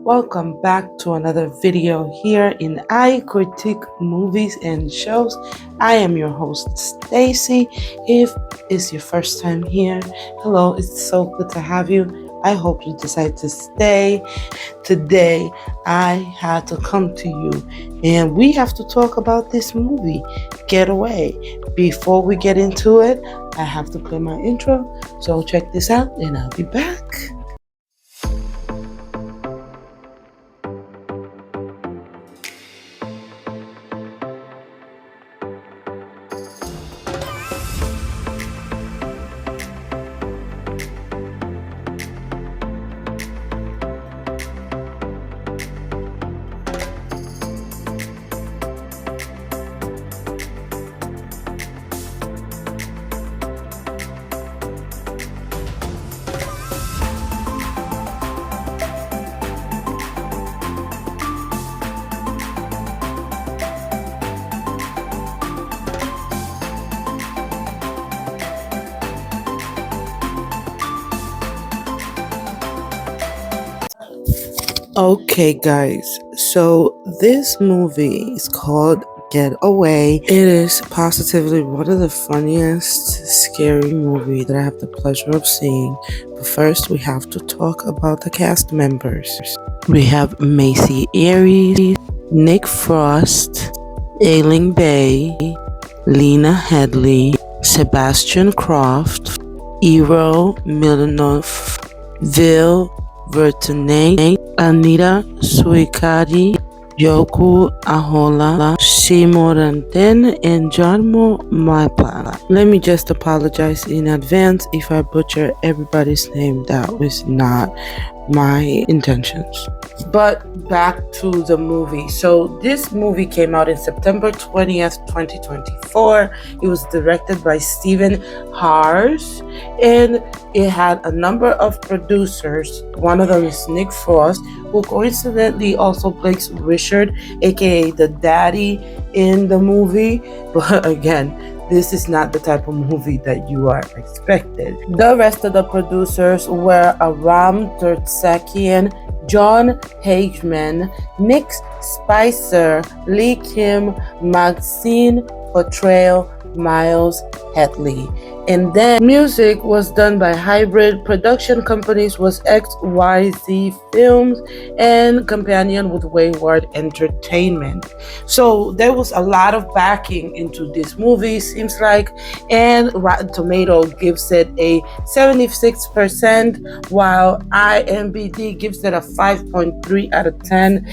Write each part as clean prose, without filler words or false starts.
Welcome back to another video here in I Critique Movies and Shows. I am your host Stacy. If it's your first time here, hello, it's so good to have you. I hope you decide to stay. Today I had to come to you and we have to talk about this movie, Getaway. Before we get into it, I have to play my intro. So check this out and I'll be back. Okay, guys, so this movie is called Getaway. It is positively one of the funniest, scary movie that I have the pleasure of seeing. But first, we have to talk about the cast members. We have Macy Aries, Nick Frost, Aileen Bay, Lena Headley, Sebastian Croft, Ero Milanov, Vil Vertonate, Anita Suikadi, Yoku Ahola, Shimoranten, and Jarmo Maipa. Let me just apologize in advance if I butcher everybody's name. That was not my intentions. But back to the movie. So this movie came out in September 20th, 2024. It was directed by Stephen Hars and it had a number of producers. One of them is Nick Frost, who coincidentally also plays Richard, aka the daddy in the movie. But again, this is not the type of movie that you are expected. The rest of the producers were Aram Tertsakian, John Hageman, Nick Spicer, Lee Kim, Maxine Portrayal, Miles Headley. And then music was done by Hybrid. Production companies was XYZ Films and Companion with Wayward Entertainment. So there was a lot of backing into this movie, seems like, and Rotten Tomato gives it a 76%, while IMDb gives it a 5.3 out of 10.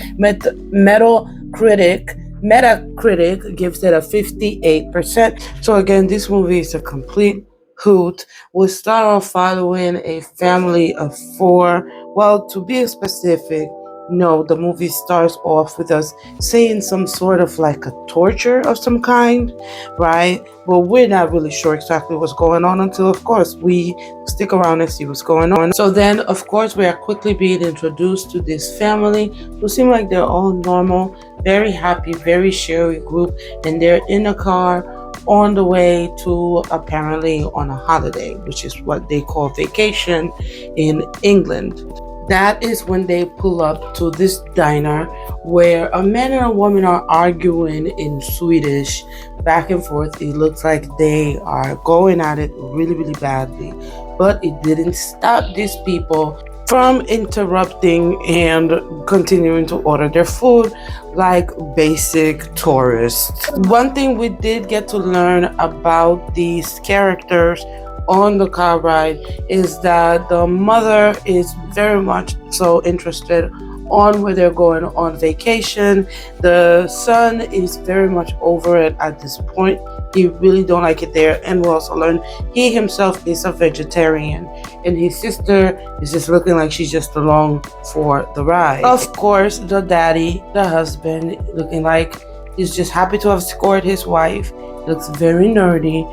Metacritic gives it a 58%. So again, this movie is a complete hoot. We start off following a family of four. Well, to be specific, no, the movie starts off with us seeing some sort of like a torture of some kind, right? But we're not really sure exactly what's going on until, of course, we stick around and see what's going on. So then, of course, we are quickly being introduced to this family who seem like they're all normal, very happy, very cheery group, and they're in a car on the way to apparently on a holiday, which is what they call vacation in England. That is when they pull up to this diner where a man and a woman are arguing in Swedish back and forth. It looks like they are going at it really, really badly, but it didn't stop these people from interrupting and continuing to order their food like basic tourists. One thing we did get to learn about these characters on the car ride is that the mother is very much so interested on where they're going on vacation. The son is very much over it at this point. He really don't like it there, and we also learn he himself is a vegetarian, and his sister is just looking like she's just along for the ride. Of course, the daddy, the husband, looking like he's just happy to have scored his wife. Looks very nerdy,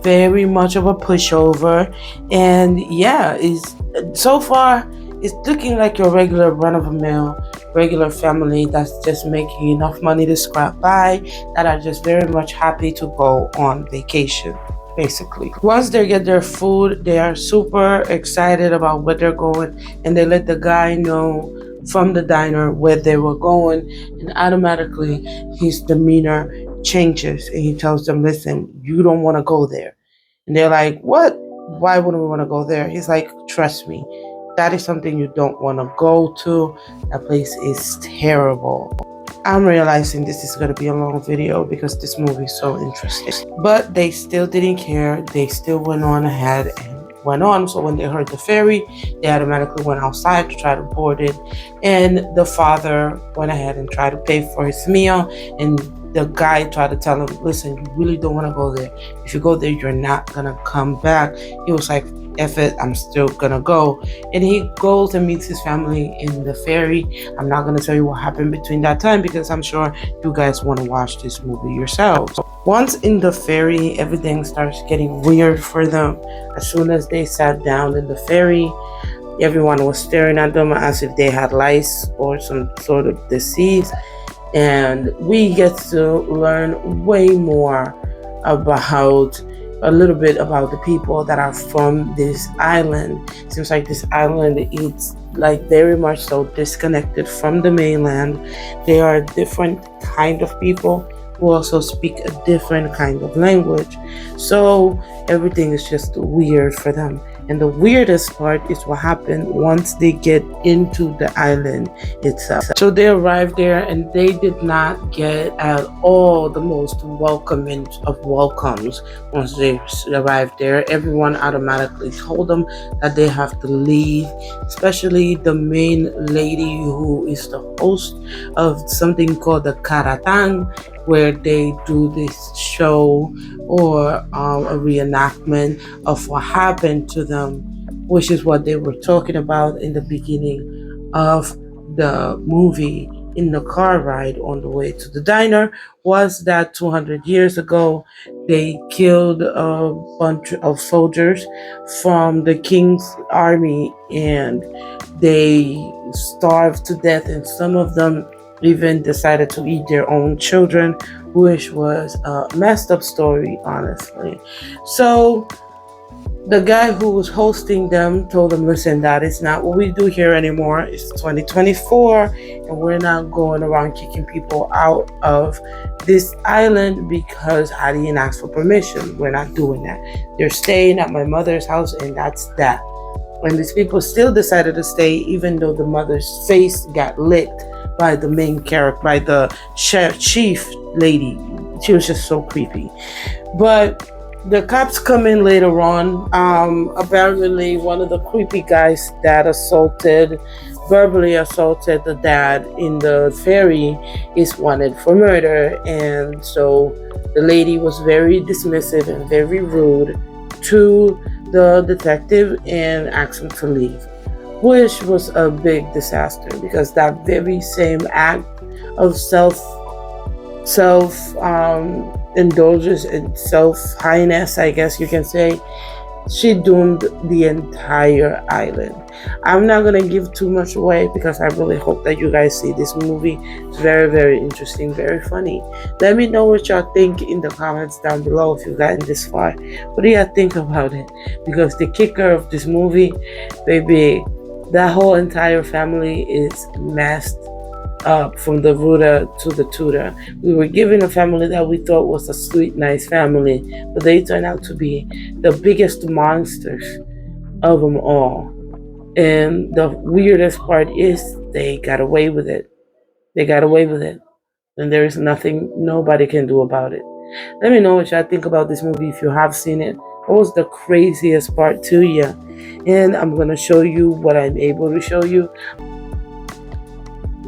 very much of a pushover, and yeah, is so far it's looking like your regular run-of-the-mill regular family that's just making enough money to scrap by, that are just very much happy to go on vacation. Basically, once they get their food, they are super excited about where they're going, and they let the guy know from the diner where they were going, and automatically his demeanor changes and he tells them, listen, you don't want to go there. And they're like, what? Why wouldn't we want to go there? He's like, trust me, that is something you don't want to go to. That place is terrible. I'm realizing this is going to be a long video because this movie is so interesting. But they still didn't care. They still went on ahead and went on. So when they heard the ferry, they automatically went outside to try to board it. And the father went ahead and tried to pay for his meal. And the guy tried to tell him, listen, you really don't want to go there. If you go there, you're not going to come back. He was like, F it, I'm still gonna go. And he goes and meets his family in the ferry. I'm not gonna tell you what happened between that time because I'm sure you guys want to watch this movie yourselves. Once in the ferry, everything starts getting weird for them. As soon as they sat down in the ferry, everyone was staring at them as if they had lice or some sort of disease. And we get to learn way more about a little bit about the people that are from this island. Seems like this island is like very much so disconnected from the mainland. They are a different kind of people who also speak a different kind of language. So everything is just weird for them. And the weirdest part is what happened once they get into the island itself. So they arrived there and they did not get at all the most welcoming of welcomes. Once they arrived there, everyone automatically told them that they have to leave, especially the main lady who is the host of something called the Karatang, where they do this show or a reenactment of what happened to them, which is what they were talking about in the beginning of the movie in the car ride on the way to the diner, was that 200 years ago they killed a bunch of soldiers from the king's army and they starved to death, and some of them even decided to eat their own children, which was a messed up story, honestly. So the guy who was hosting them told them, listen, that is not what we do here anymore. It's 2024, and we're not going around kicking people out of this island because I didn't ask for permission. We're not doing that. They're staying at my mother's house, and that's that. And these people still decided to stay, even though the mother's face got licked by the main character, by the chief lady. She was just so creepy. But the cops come in later on. Apparently, one of the creepy guys that verbally assaulted the dad in the ferry is wanted for murder. And so the lady was very dismissive and very rude to the detective and asked him to leave, which was a big disaster because that very same act of self indulgence and self highness, I guess you can say, she doomed the entire island. I'm not gonna give too much away because I really hope that you guys see this movie. It's very, very interesting, very funny. Let me know what y'all think in the comments down below if you've gotten this far. What do y'all think about it? Because the kicker of this movie, baby, that whole entire family is messed up from the rooter to the tutor. We were given a family that we thought was a sweet, nice family, but they turned out to be the biggest monsters of them all. And the weirdest part is they got away with it. They got away with it. And there is nothing nobody can do about it. Let me know what y'all think about this movie if you have seen it. What was the craziest part to you? And I'm going to show you what I'm able to show you.